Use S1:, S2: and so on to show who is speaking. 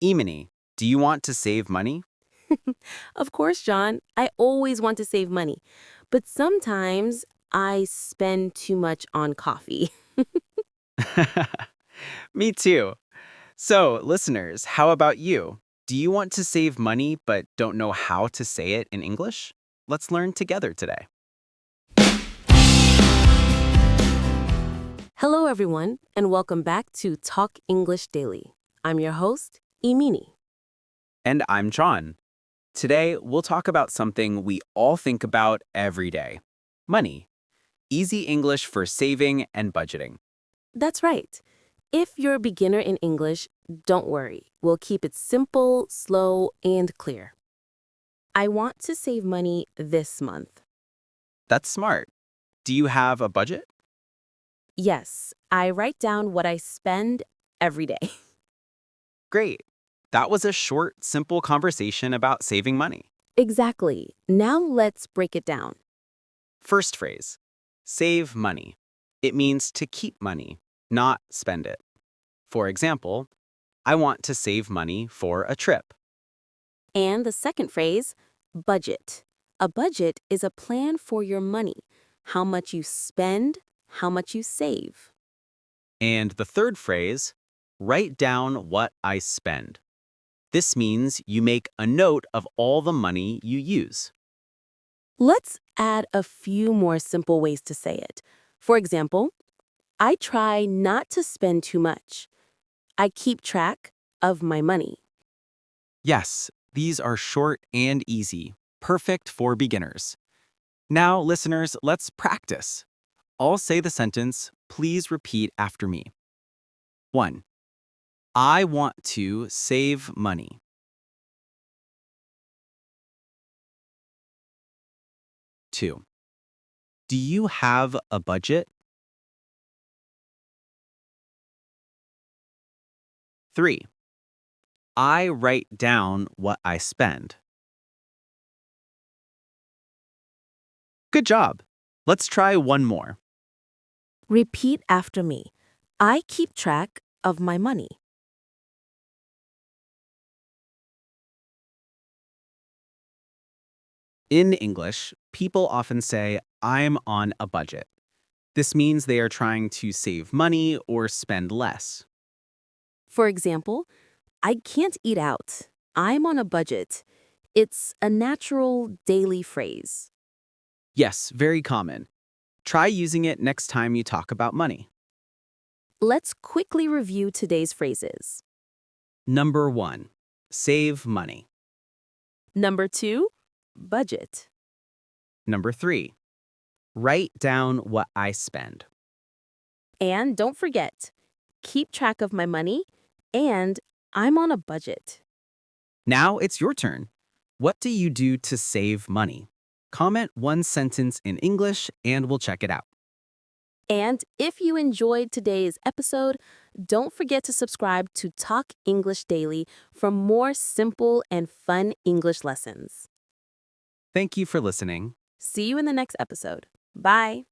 S1: Emini, do you want to save money?
S2: Of course, John, I always want to save money, but sometimes I spend too much on coffee.
S1: Me too. So, listeners, how about you? Do you want to save money but don't know how to say it in English? Let's learn together today.
S2: Hello, everyone, and welcome back to Talk English Daily. I'm your host, Emini.
S1: And I'm John. Today, we'll talk about something we all think about every day money. Easy English for saving and budgeting.
S2: That's right. If you're a beginner in English, don't worry. We'll keep it simple, slow, and clear. I want to save money this month.
S1: That's smart. Do you have a budget?
S2: Yes, I write down what I spend every day.
S1: Great. That was a short, simple conversation about saving money.
S2: Exactly. Now let's break it down.
S1: First phrase, save money. It means to keep money, not spend it. For example, I want to save money for a trip.
S2: And the second phrase, budget. A budget is a plan for your money, how much you spend, how much you save.
S1: And the third phrase, write down what I spend. This means you make a note of all the money you use.
S2: Let's add a few more simple ways to say it. For example, I try not to spend too much. I keep track of my money.
S1: Yes, these are short and easy, perfect for beginners. Now, listeners, let's practice. I'll say the sentence, please repeat after me. 1. I want to save money. 2. Do you have a budget? 3. I write down what I spend. Good job. Let's try one more.
S2: Repeat after me. I keep track of my money.
S1: In English, people often say, I'm on a budget. This means they are trying to save money or spend less.
S2: For example, I can't eat out. I'm on a budget. It's a natural daily phrase.
S1: Yes, very common. Try using it next time you talk about money.
S2: Let's quickly review today's phrases.
S1: Number 1, save money.
S2: Number 2, budget.
S1: Number 3, write down what I spend.
S2: And don't forget, keep track of my money and I'm on a budget.
S1: Now it's your turn. What do you do to save money? Comment one sentence in English and we'll check it out.
S2: And if you enjoyed today's episode, don't forget to subscribe to Talk English Daily for more simple and fun English lessons.
S1: Thank you for listening.
S2: See you in the next episode. Bye.